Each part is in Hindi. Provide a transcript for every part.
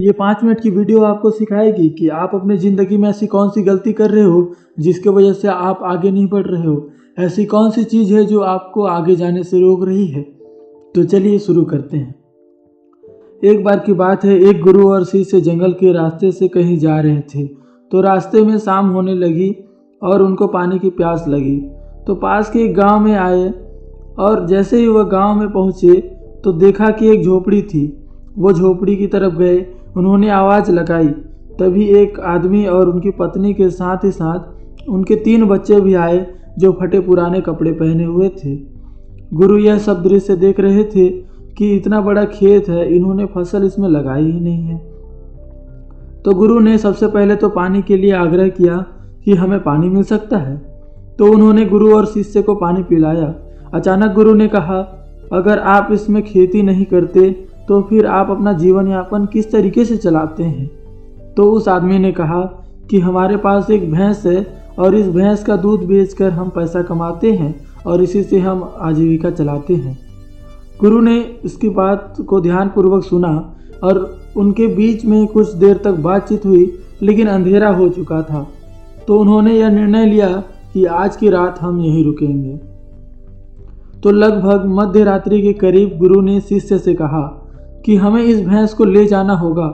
ये 5 मिनट की वीडियो आपको सिखाएगी कि आप अपनी ज़िंदगी में ऐसी कौन सी गलती कर रहे हो जिसकी वजह से आप आगे नहीं बढ़ रहे हो। ऐसी कौन सी चीज़ है जो आपको आगे जाने से रोक रही है। तो चलिए शुरू करते हैं। एक बार की बात है, एक गुरु और शिष्य जंगल के रास्ते से कहीं जा रहे थे। तो रास्ते में शाम होने लगी और उनको पानी की प्यास लगी। तो पास के एक गांव में आए और जैसे ही वह गांव में पहुंचे तो देखा कि एक झोपड़ी थी। वो झोपड़ी की तरफ गए, उन्होंने आवाज़ लगाई। तभी एक आदमी और उनकी पत्नी के साथ ही साथ उनके 3 बच्चे भी आए जो फटे पुराने कपड़े पहने हुए थे। गुरु यह सब दृश्य देख रहे थे कि इतना बड़ा खेत है, इन्होंने फसल इसमें लगाई ही नहीं है। तो गुरु ने सबसे पहले तो पानी के लिए आग्रह किया कि हमें पानी मिल सकता है। तो उन्होंने गुरु और शिष्य को पानी पिलाया। अचानक गुरु ने कहा, अगर आप इसमें खेती नहीं करते तो फिर आप अपना जीवन यापन किस तरीके से चलाते हैं। तो उस आदमी ने कहा कि हमारे पास एक भैंस है और इस भैंस का दूध बेचकर हम पैसा कमाते हैं और इसी से हम आजीविका चलाते हैं। गुरु ने इसकी बात को ध्यानपूर्वक सुना और उनके बीच में कुछ देर तक बातचीत हुई, लेकिन अंधेरा हो चुका था। तो उन्होंने यह निर्णय लिया कि आज की रात हम यहीं रुकेंगे। तो लगभग मध्य रात्रि के करीब गुरु ने शिष्य से कहा कि हमें इस भैंस को ले जाना होगा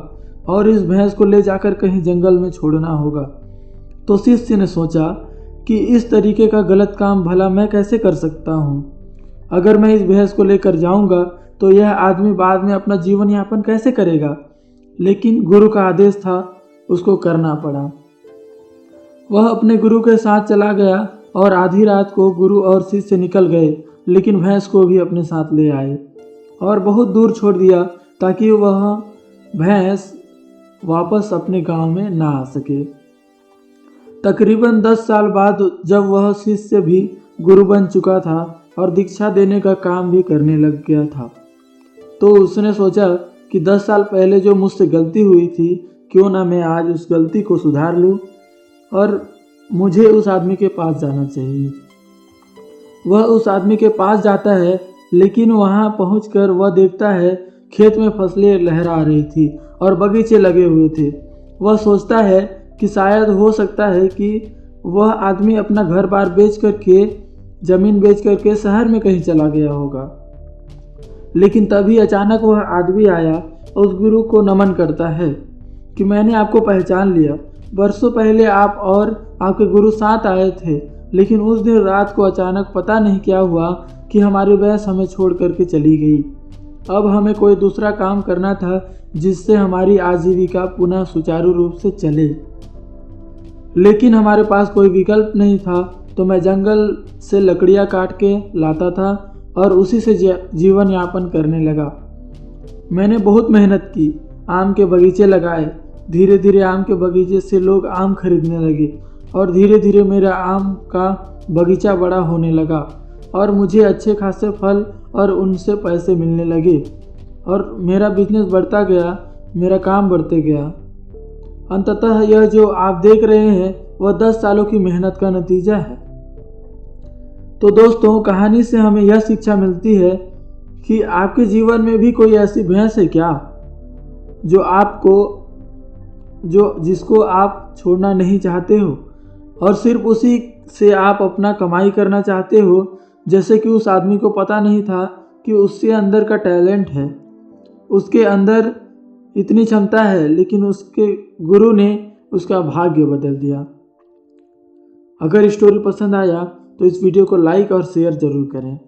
और इस भैंस को ले जाकर कहीं जंगल में छोड़ना होगा। तो शिष्य ने सोचा कि इस तरीके का गलत काम भला मैं कैसे कर सकता हूँ। अगर मैं इस भैंस को लेकर जाऊँगा तो यह आदमी बाद में अपना जीवन यापन कैसे करेगा। लेकिन गुरु का आदेश था, उसको करना पड़ा। वह अपने गुरु के साथ चला गया और आधी रात को गुरु और शिष्य निकल गए, लेकिन भैंस को भी अपने साथ ले आए और बहुत दूर छोड़ दिया ताकि वह भैंस वापस अपने गांव में ना आ सके। तकरीबन 10 साल बाद जब वह शिष्य भी गुरु बन चुका था और दीक्षा देने का काम भी करने लग गया था, तो उसने सोचा कि 10 साल पहले जो मुझसे गलती हुई थी, क्यों ना मैं आज उस गलती को सुधार लूँ और मुझे उस आदमी के पास जाना चाहिए। वह उस आदमी के पास जाता है, लेकिन वहां पहुंचकर वह देखता है खेत में फसलें लहरा रही थी और बगीचे लगे हुए थे। वह सोचता है कि शायद हो सकता है कि वह आदमी अपना घर बार बेच करके, ज़मीन बेच करके शहर में कहीं चला गया होगा। लेकिन तभी अचानक वह आदमी आया, उस गुरु को नमन करता है कि मैंने आपको पहचान लिया। बरसों पहले आप और आपके गुरु साथ आए थे, लेकिन उस दिन रात को अचानक पता नहीं क्या हुआ कि हमारी भैंस हमें छोड़ करके चली गई। अब हमें कोई दूसरा काम करना था जिससे हमारी आजीविका पुनः सुचारू रूप से चले, लेकिन हमारे पास कोई विकल्प नहीं था। तो मैं जंगल से लकड़ियाँ काट के लाता था और उसी से जीवन यापन करने लगा। मैंने बहुत मेहनत की, आम के बगीचे लगाए। धीरे धीरे आम के बगीचे से लोग आम खरीदने लगे और धीरे धीरे मेरा आम का बगीचा बड़ा होने लगा और मुझे अच्छे खासे फल और उनसे पैसे मिलने लगे और मेरा बिजनेस बढ़ता गया, मेरा काम बढ़ते गया। अंततः यह जो आप देख रहे हैं वह 10 सालों की मेहनत का नतीजा है। तो दोस्तों, कहानी से हमें यह शिक्षा मिलती है कि आपके जीवन में भी कोई ऐसी भैंस है क्या जिसको आप छोड़ना नहीं चाहते हो और सिर्फ उसी से आप अपना कमाई करना चाहते हो। जैसे कि उस आदमी को पता नहीं था कि उसके अंदर का टैलेंट है, उसके अंदर इतनी क्षमता है, लेकिन उसके गुरु ने उसका भाग्य बदल दिया। अगर स्टोरी पसंद आया तो इस वीडियो को लाइक और शेयर ज़रूर करें।